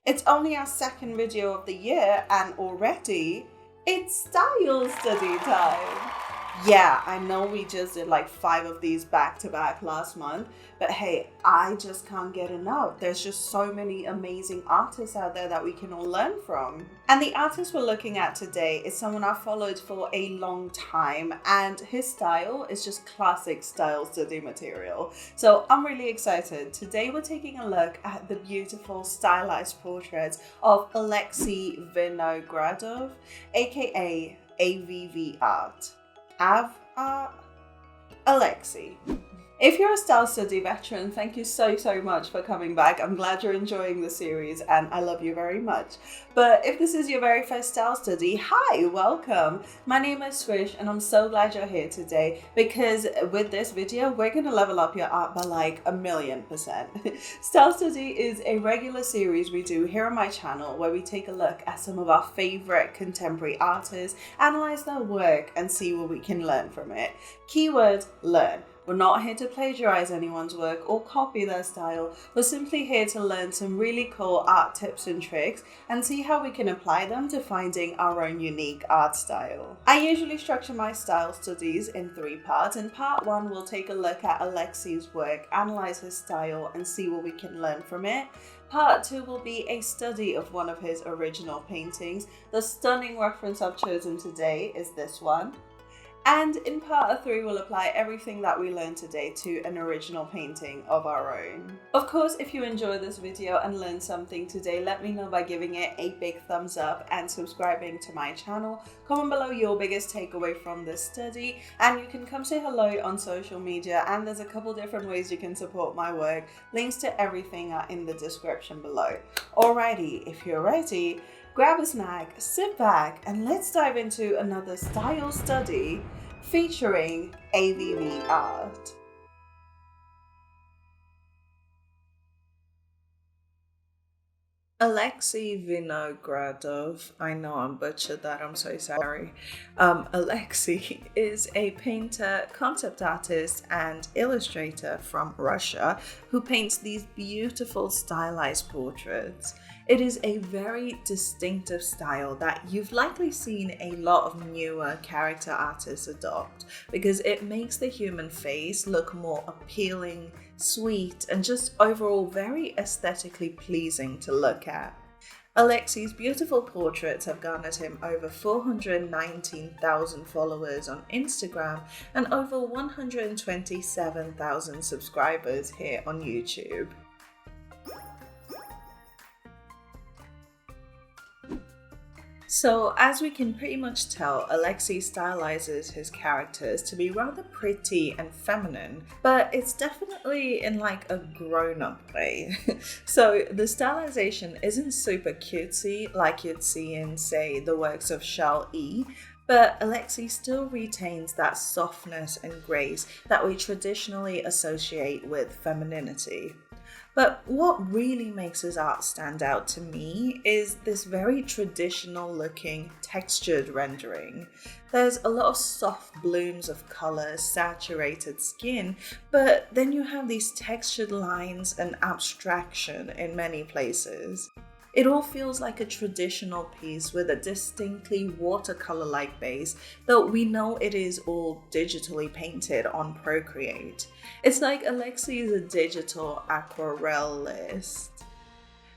It's only our second video of the year and already it's style study time. Yeah, I know we just did like 5 of these back to back last month, but hey, I just can't get enough. There's just so many amazing artists out there that we can all learn from. And the artist we're looking at today is someone I've followed for a long time, and his style is just classic style study material. So I'm really excited. Today we're taking a look at the beautiful stylized portraits of Aleksei Vinogradov, aka Avvart. Avvart? Aleksei. If you're a style study veteran, thank you so much for coming back. I'm glad you're enjoying the series and I love you very much. But if this is your very first style study, hi, welcome. My name is Srish and I'm so glad you're here today because with this video, we're gonna level up your art by like 1,000,000%. Style study is a regular series we do here on my channel where we take a look at some of our favorite contemporary artists, analyze their work and see what we can learn from it. Keyword, learn. We're not here to plagiarize anyone's work or copy their style. We're simply here to learn some really cool art tips and tricks and see how we can apply them to finding our own unique art style. I usually structure my style studies in 3 parts. In part 1, we'll take a look at Aleksei's work, analyze his style and see what we can learn from it. Part 2 will be a study of one of his original paintings. The stunning reference I've chosen today is this one. And in part 3, we'll apply everything that we learned today to an original painting of our own. Of course, if you enjoyed this video and learned something today, let me know by giving it a big thumbs up and subscribing to my channel. Comment below your biggest takeaway from this study, and you can come say hello on social media, and there's a couple different ways you can support my work. Links to everything are in the description below. Alrighty, if you're ready, grab a snack, sit back, and let's dive into another style study featuring Avvart. Aleksei Vinogradov, I know I butchered that, I'm so sorry. Aleksei is a painter, concept artist, and illustrator from Russia who paints these beautiful stylized portraits. It is a very distinctive style that you've likely seen a lot of newer character artists adopt because it makes the human face look more appealing, sweet, and just overall very aesthetically pleasing to look at. Aleksei's beautiful portraits have garnered him over 419,000 followers on Instagram and over 127,000 subscribers here on YouTube. So, as we can pretty much tell, Aleksei stylizes his characters to be rather pretty and feminine, but it's definitely in like a grown-up way. So, the stylization isn't super cutesy like you'd see in, say, the works of Charles E., but Aleksei still retains that softness and grace that we traditionally associate with femininity. But what really makes his art stand out to me is this very traditional looking textured rendering. There's a lot of soft blooms of color, saturated skin, but then you have these textured lines and abstraction in many places. It all feels like a traditional piece with a distinctly watercolor-like base, though we know it is all digitally painted on Procreate. It's like Aleksei is a digital aquarellist.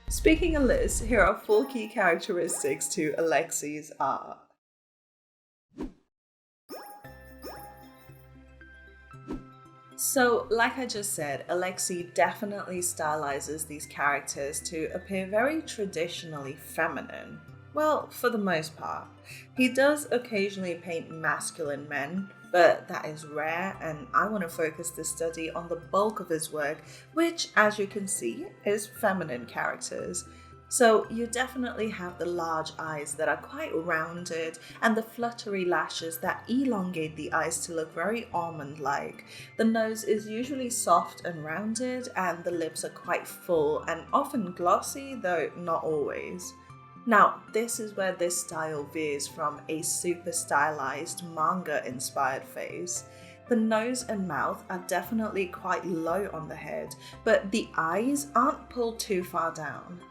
Speaking of lists, here are 4 key characteristics to Aleksei's art. So, like I just said, Aleksei definitely stylizes these characters to appear very traditionally feminine. Well, for the most part. He does occasionally paint masculine men, but that is rare, and I want to focus this study on the bulk of his work, which, as you can see, is feminine characters. So you definitely have the large eyes that are quite rounded and the fluttery lashes that elongate the eyes to look very almond-like. The nose is usually soft and rounded and the lips are quite full and often glossy, though not always. Now, this is where this style veers from a super stylized manga-inspired face. The nose and mouth are definitely quite low on the head, but the eyes aren't pulled too far down.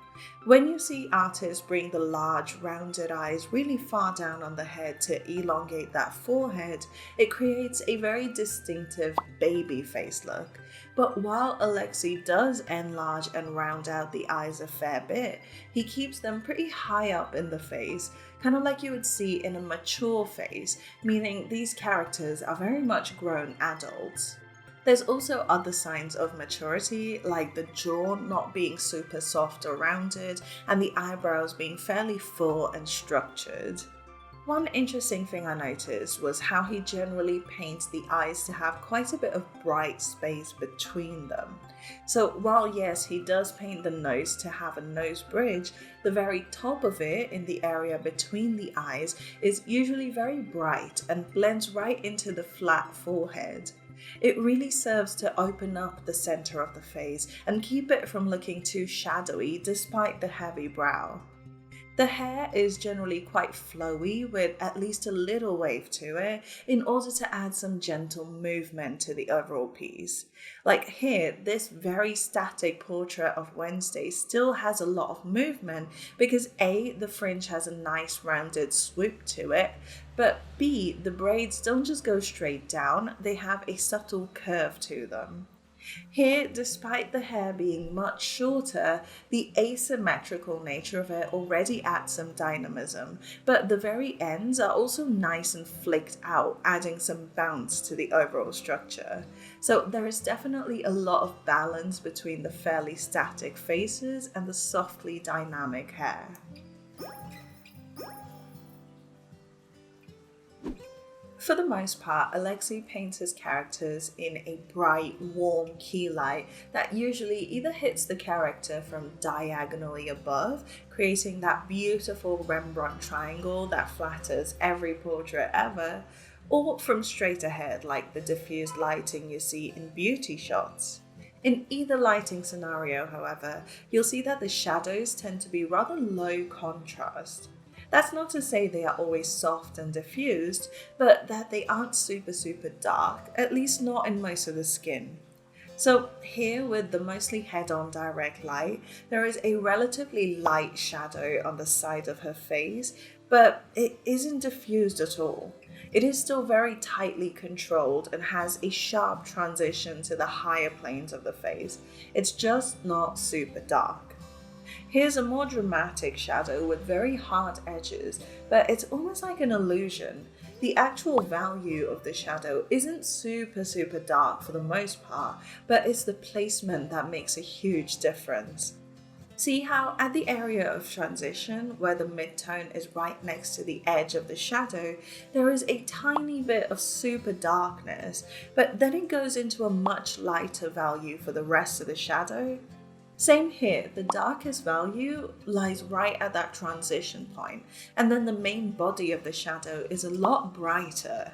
When you see artists bring the large, rounded eyes really far down on the head to elongate that forehead, it creates a very distinctive baby face look. But while Aleksei does enlarge and round out the eyes a fair bit, he keeps them pretty high up in the face, kind of like you would see in a mature face, meaning these characters are very much grown adults. There's also other signs of maturity, like the jaw not being super soft or rounded, and the eyebrows being fairly full and structured. One interesting thing I noticed was how he generally paints the eyes to have quite a bit of bright space between them. So while yes, he does paint the nose to have a nose bridge, the very top of it, in the area between the eyes, is usually very bright and blends right into the flat forehead. It really serves to open up the center of the face and keep it from looking too shadowy despite the heavy brow. The hair is generally quite flowy with at least a little wave to it in order to add some gentle movement to the overall piece. Like here, this very static portrait of Wednesday still has a lot of movement because A, the fringe has a nice rounded swoop to it, but B, the braids don't just go straight down, they have a subtle curve to them. Here, despite the hair being much shorter, the asymmetrical nature of it already adds some dynamism, but the very ends are also nice and flicked out, adding some bounce to the overall structure. So there is definitely a lot of balance between the fairly static faces and the softly dynamic hair. For the most part, Aleksei paints his characters in a bright, warm key light that usually either hits the character from diagonally above, creating that beautiful Rembrandt triangle that flatters every portrait ever, or from straight ahead like the diffused lighting you see in beauty shots. In either lighting scenario, however, you'll see that the shadows tend to be rather low contrast. That's not to say they are always soft and diffused, but that they aren't super dark, at least not in most of the skin. So here, with the mostly head-on direct light, there is a relatively light shadow on the side of her face, but it isn't diffused at all. It is still very tightly controlled and has a sharp transition to the higher planes of the face. It's just not super dark. Here's a more dramatic shadow with very hard edges, but it's almost like an illusion. The actual value of the shadow isn't super dark for the most part, but it's the placement that makes a huge difference. See how at the area of transition, where the midtone is right next to the edge of the shadow, there is a tiny bit of super darkness, but then it goes into a much lighter value for the rest of the shadow? Same here, the darkest value lies right at that transition point, and then the main body of the shadow is a lot brighter.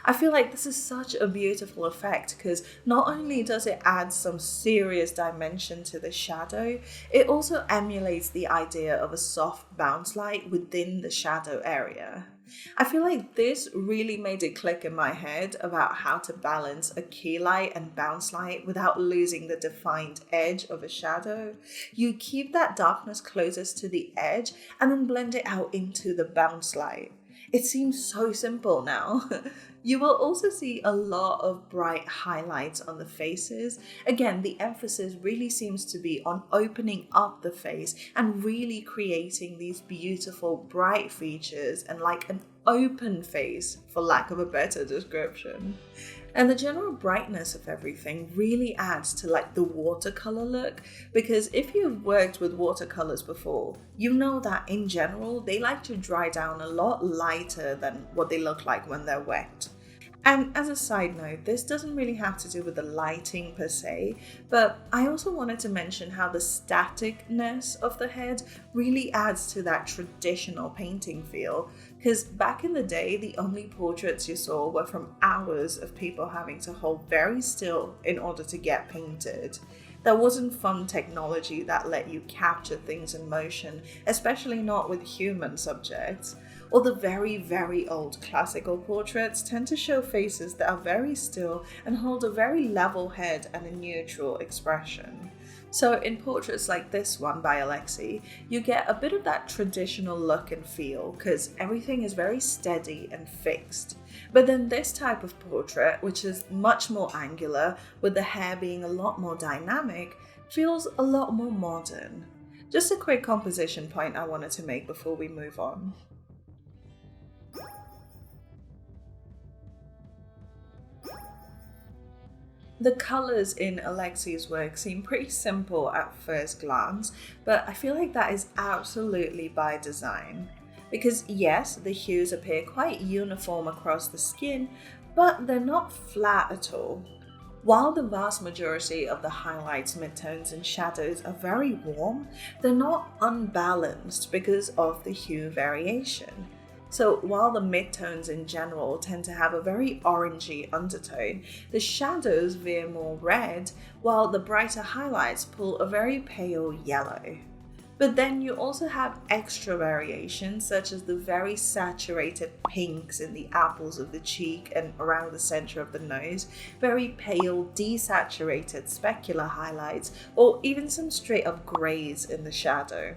I feel like this is such a beautiful effect because not only does it add some serious dimension to the shadow, it also emulates the idea of a soft bounce light within the shadow area. I feel like this really made it click in my head about how to balance a key light and bounce light without losing the defined edge of a shadow. You keep that darkness closest to the edge and then blend it out into the bounce light. It seems so simple now. You will also see a lot of bright highlights on the faces. Again, the emphasis really seems to be on opening up the face and really creating these beautiful bright features and like an open face, for lack of a better description. And the general brightness of everything really adds to like the watercolor look, because if you've worked with watercolors before, you know that in general, they like to dry down a lot lighter than what they look like when they're wet. And as a side note, this doesn't really have to do with the lighting per se, but I also wanted to mention how the staticness of the head really adds to that traditional painting feel, because back in the day, the only portraits you saw were from hours of people having to hold very still in order to get painted. There wasn't fun technology that let you capture things in motion, especially not with human subjects. Or the very old classical portraits tend to show faces that are very still and hold a very level head and a neutral expression. So in portraits like this one by Aleksei, you get a bit of that traditional look and feel because everything is very steady and fixed. But then this type of portrait, which is much more angular, with the hair being a lot more dynamic, feels a lot more modern. Just a quick composition point I wanted to make before we move on. The colours in Aleksei's work seem pretty simple at first glance, but I feel like that is absolutely by design. Because yes, the hues appear quite uniform across the skin, but they're not flat at all. While the vast majority of the highlights, midtones and shadows are very warm, they're not unbalanced because of the hue variation. So while the midtones in general tend to have a very orangey undertone, the shadows veer more red, while the brighter highlights pull a very pale yellow. But then you also have extra variations such as the very saturated pinks in the apples of the cheek and around the center of the nose, very pale desaturated specular highlights, or even some straight up grays in the shadow.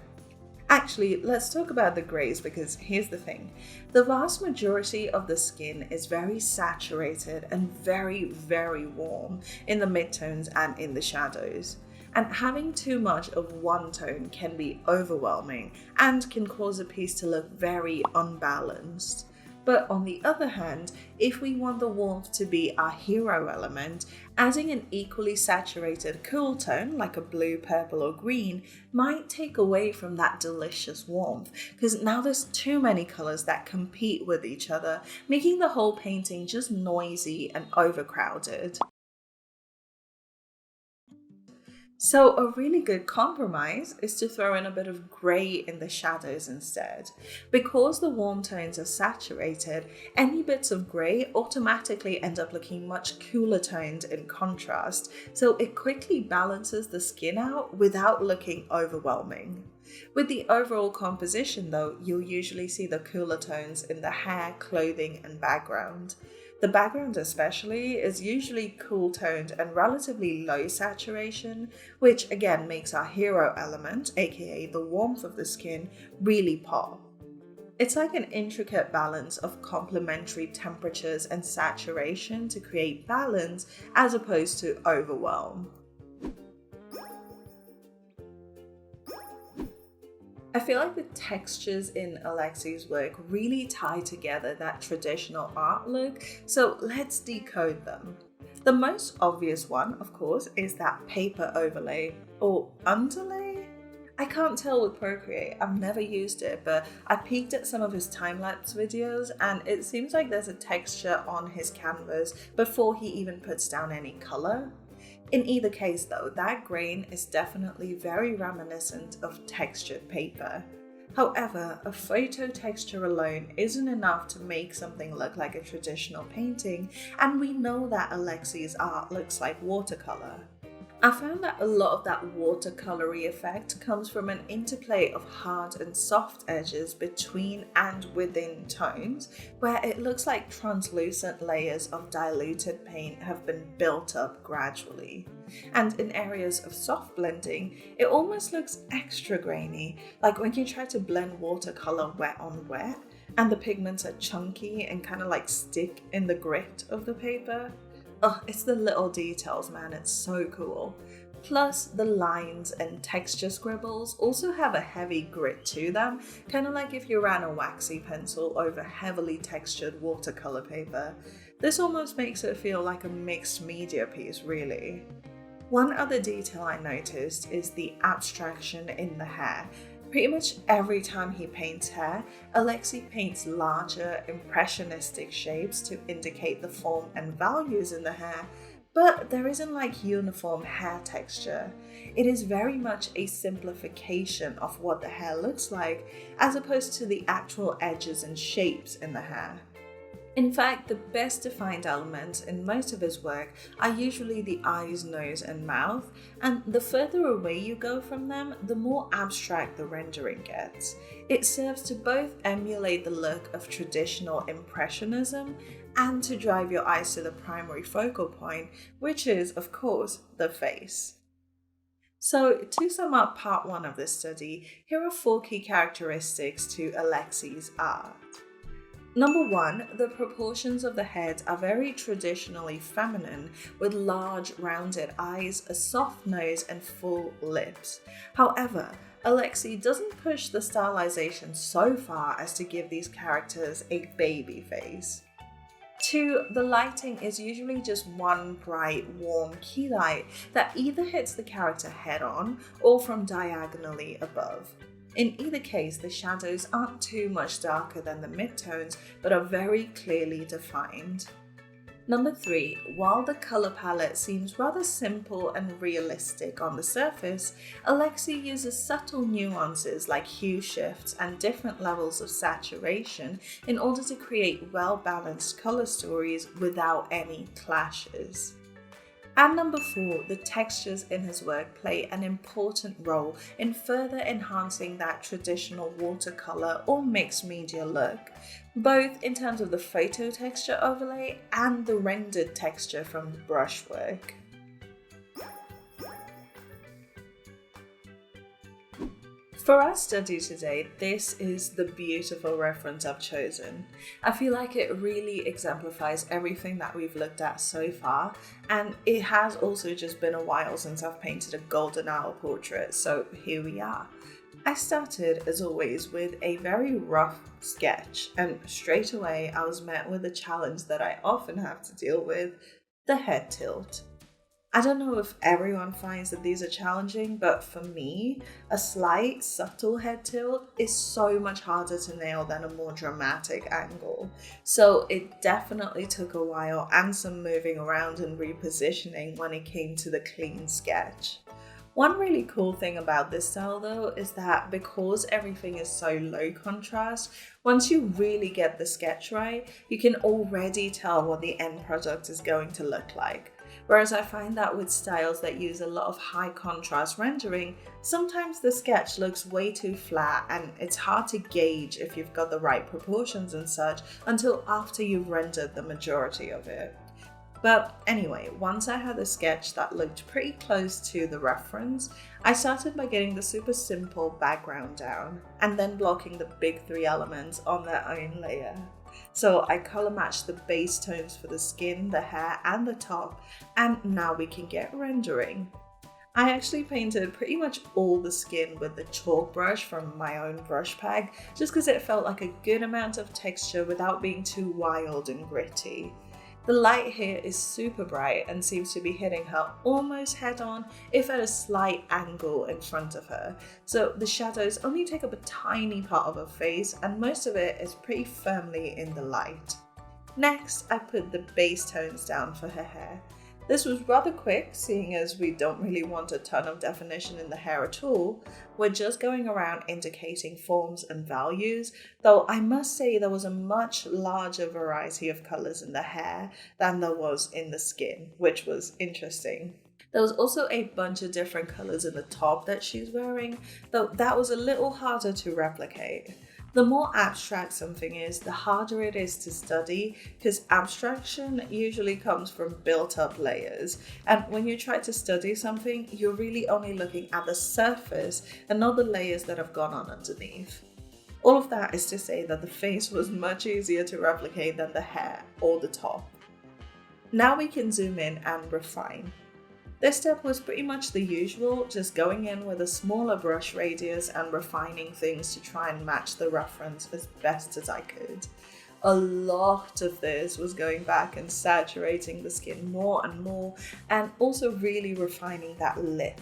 Actually, let's talk about the grays because here's the thing. The vast majority of the skin is very saturated and very, very warm in the midtones and in the shadows. And having too much of one tone can be overwhelming and can cause a piece to look very unbalanced. But on the other hand, if we want the warmth to be our hero element, adding an equally saturated cool tone like a blue, purple or green might take away from that delicious warmth, because now there's too many colors that compete with each other, making the whole painting just noisy and overcrowded. So a really good compromise is to throw in a bit of grey in the shadows instead. Because the warm tones are saturated, any bits of grey automatically end up looking much cooler toned in contrast, so it quickly balances the skin out without looking overwhelming. With the overall composition though, you'll usually see the cooler tones in the hair, clothing and background. The background especially is usually cool toned and relatively low saturation, which again makes our hero element, aka the warmth of the skin, really pop. It's like an intricate balance of complementary temperatures and saturation to create balance as opposed to overwhelm. I feel like the textures in Aleksei's work really tie together that traditional art look, so let's decode them. The most obvious one, of course, is that paper overlay, or underlay? I can't tell with Procreate, I've never used it, but I peeked at some of his time-lapse videos and it seems like there's a texture on his canvas before he even puts down any color. In either case though, that grain is definitely very reminiscent of textured paper. However, a photo texture alone isn't enough to make something look like a traditional painting, and we know that Aleksei's art looks like watercolor. I found that a lot of that watercolory effect comes from an interplay of hard and soft edges between and within tones, where it looks like translucent layers of diluted paint have been built up gradually. And in areas of soft blending, it almost looks extra grainy, like when you try to blend watercolor wet on wet, and the pigments are chunky and kind of like stick in the grit of the paper. Oh, it's the little details, man, it's so cool. Plus, the lines and texture scribbles also have a heavy grit to them, kind of like if you ran a waxy pencil over heavily textured watercolor paper. This almost makes it feel like a mixed media piece, really. One other detail I noticed is the abstraction in the hair. Pretty much every time he paints hair, Aleksei paints larger, impressionistic shapes to indicate the form and values in the hair, but there isn't like uniform hair texture. It is very much a simplification of what the hair looks like, as opposed to the actual edges and shapes in the hair. In fact, the best defined elements in most of his work are usually the eyes, nose, and mouth, and the further away you go from them, the more abstract the rendering gets. It serves to both emulate the look of traditional Impressionism and to drive your eyes to the primary focal point, which is, of course, the face. So, to sum up part 1 of this study, here are 4 key characteristics to Aleksei's art. Number 1, the proportions of the head are very traditionally feminine, with large rounded eyes, a soft nose, and full lips. However, Aleksei doesn't push the stylization so far as to give these characters a baby face. 2, the lighting is usually just one bright, warm key light that either hits the character head on or from diagonally above. In either case, the shadows aren't too much darker than the midtones, but are very clearly defined. Number 3, while the color palette seems rather simple and realistic on the surface, Aleksei uses subtle nuances like hue shifts and different levels of saturation in order to create well-balanced color stories without any clashes. And number 4, the textures in his work play an important role in further enhancing that traditional watercolor or mixed media look, both in terms of the photo texture overlay and the rendered texture from the brushwork. For our study today, this is the beautiful reference I've chosen. I feel like it really exemplifies everything that we've looked at so far, and it has also just been a while since I've painted a golden hour portrait, so here we are. I started, as always, with a very rough sketch, and straight away I was met with a challenge that I often have to deal with, the head tilt. I don't know if everyone finds that these are challenging, but for me, a slight, subtle head tilt is so much harder to nail than a more dramatic angle. So it definitely took a while and some moving around and repositioning when it came to the clean sketch. One really cool thing about this style though is that because everything is so low contrast, once you really get the sketch right, you can already tell what the end product is going to look like. Whereas I find that with styles that use a lot of high contrast rendering, sometimes the sketch looks way too flat and it's hard to gauge if you've got the right proportions and such until after you've rendered the majority of it. But anyway, once I had a sketch that looked pretty close to the reference, I started by getting the super simple background down and then blocking the big 3 elements on their own layer. So I color matched the base tones for the skin, the hair, and the top, and now we can get rendering. I actually painted pretty much all the skin with the chalk brush from my own brush bag, just because it felt like a good amount of texture without being too wild and gritty. The light here is super bright and seems to be hitting her almost head on, if at a slight angle in front of her. So the shadows only take up a tiny part of her face and most of it is pretty firmly in the light. Next, I put the base tones down for her hair. This was rather quick, seeing as we don't really want a ton of definition in the hair at all. We're just going around indicating forms and values, though I must say there was a much larger variety of colours in the hair than there was in the skin, which was interesting. There was also a bunch of different colours in the top that she's wearing, though that was a little harder to replicate. The more abstract something is, the harder it is to study, because abstraction usually comes from built-up layers, and when you try to study something, you're really only looking at the surface and not the layers that have gone on underneath. All of that is to say that the face was much easier to replicate than the hair or the top. Now we can zoom in and refine. This step was pretty much the usual, just going in with a smaller brush radius and refining things to try and match the reference as best as I could. A lot of this was going back and saturating the skin more and more, and also really refining that lip.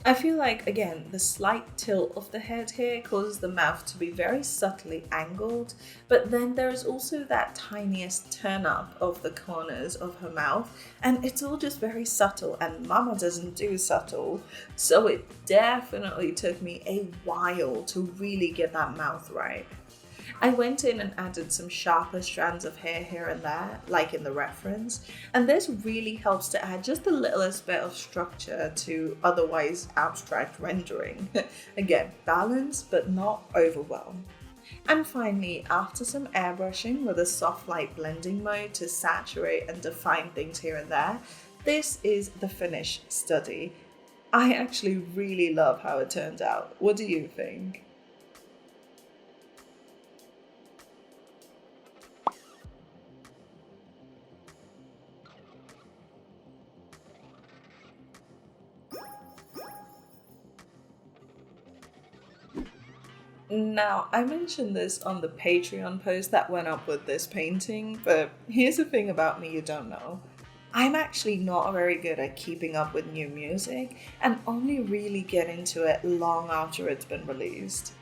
I feel like, again, the slight tilt of the head here causes the mouth to be very subtly angled, but then there is also that tiniest turn up of the corners of her mouth, and it's all just very subtle, and Mama doesn't do subtle, so it definitely took me a while to really get that mouth right. I went in and added some sharper strands of hair here and there, like in the reference, and this really helps to add just the littlest bit of structure to otherwise abstract rendering. Again, balance, but not overwhelm. And finally, after some airbrushing with a soft light blending mode to saturate and define things here and there, this is the finished study. I actually really love how it turned out. What do you think? Now, I mentioned this on the Patreon post that went up with this painting, but here's the thing about me you don't know. I'm actually not very good at keeping up with new music and only really get into it long after it's been released.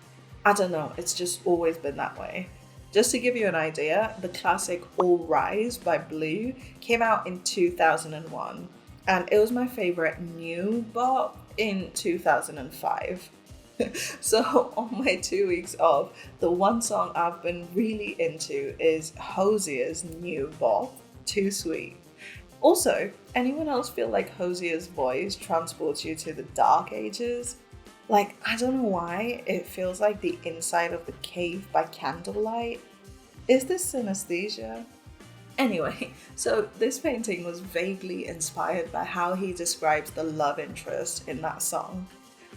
I don't know, it's just always been that way. Just to give you an idea, the classic All Rise by Blue came out in 2001, and it was my favorite new bop in 2005. So on my 2 weeks off, the one song I've been really into is Hozier's new bop, Too Sweet. Also, anyone else feel like Hozier's voice transports you to the dark ages? Like, I don't know why, it feels like the inside of the cave by candlelight. Is this synesthesia? Anyway, so this painting was vaguely inspired by how he describes the love interest in that song.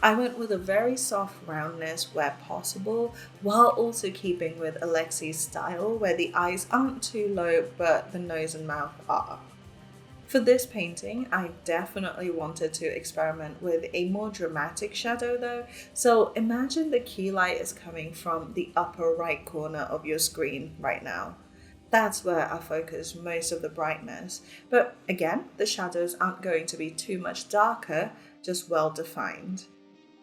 I went with a very soft roundness where possible, while also keeping with Aleksei's style where the eyes aren't too low but the nose and mouth are. For this painting, I definitely wanted to experiment with a more dramatic shadow though, so imagine the key light is coming from the upper right corner of your screen right now. That's where I focus most of the brightness, but again, the shadows aren't going to be too much darker, just well defined.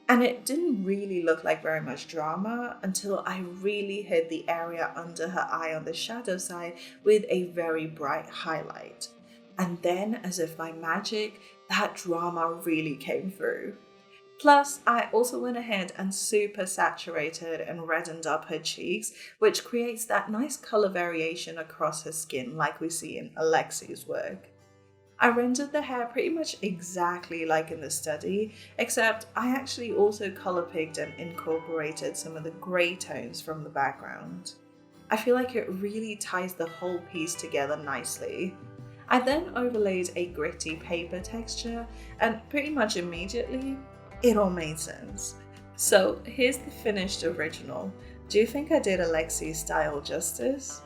And it didn't really look like very much drama until I really hid the area under her eye on the shadow side with a very bright highlight. And then, as if by magic, that drama really came through. Plus, I also went ahead and super saturated and reddened up her cheeks, which creates that nice color variation across her skin like we see in Aleksei's work. I rendered the hair pretty much exactly like in the study, except I actually also color picked and incorporated some of the grey tones from the background. I feel like it really ties the whole piece together nicely. I then overlaid a gritty paper texture, and pretty much immediately, it all made sense. So here's the finished original. Do you think I did Aleksei's style justice?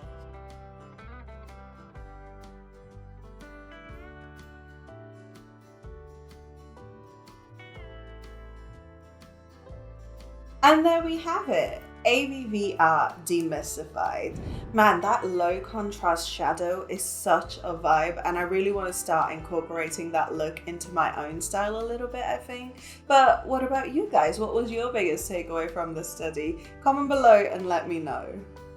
And there we have it, AVVR demystified. Man, that low contrast shadow is such a vibe, and I really want to start incorporating that look into my own style a little bit, I think. But what about you guys? What was your biggest takeaway from the study? Comment below and let me know.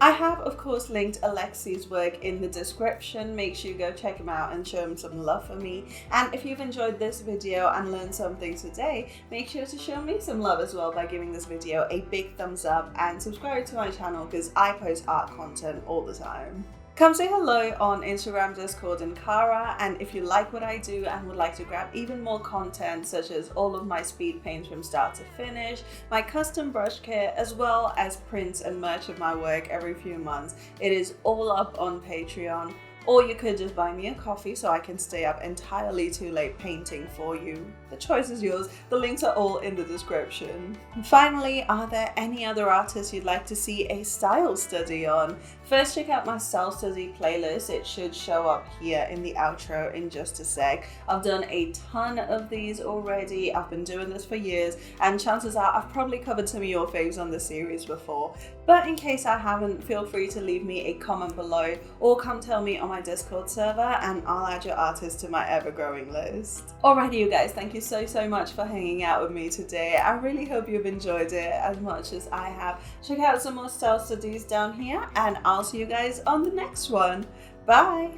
I have, of course, linked Aleksei's work in the description. Make sure you go check him out and show him some love for me. And if you've enjoyed this video and learned something today, make sure to show me some love as well by giving this video a big thumbs up and subscribe to my channel because I post art content all the time. Come say hello on Instagram, Discord, and Kara, and if you like what I do and would like to grab even more content such as all of my speed paints from start to finish, my custom brush kit, as well as prints and merch of my work every few months, it is all up on Patreon. Or you could just buy me a coffee so I can stay up entirely too late painting for you. The choice is yours. The links are all in the description. And finally, are there any other artists you'd like to see a style study on? First, check out my style study playlist. It should show up here in the outro in just a sec. I've done a ton of these already. I've been doing this for years, and chances are I've probably covered some of your faves on the series before. But in case I haven't, feel free to leave me a comment below or come tell me on my Discord server and I'll add your artist to my ever-growing list. Alrighty you guys, thank you so much for hanging out with me today. I really hope you've enjoyed it as much as I have. Check out some more style studies down here and I'll see you guys on the next one. Bye!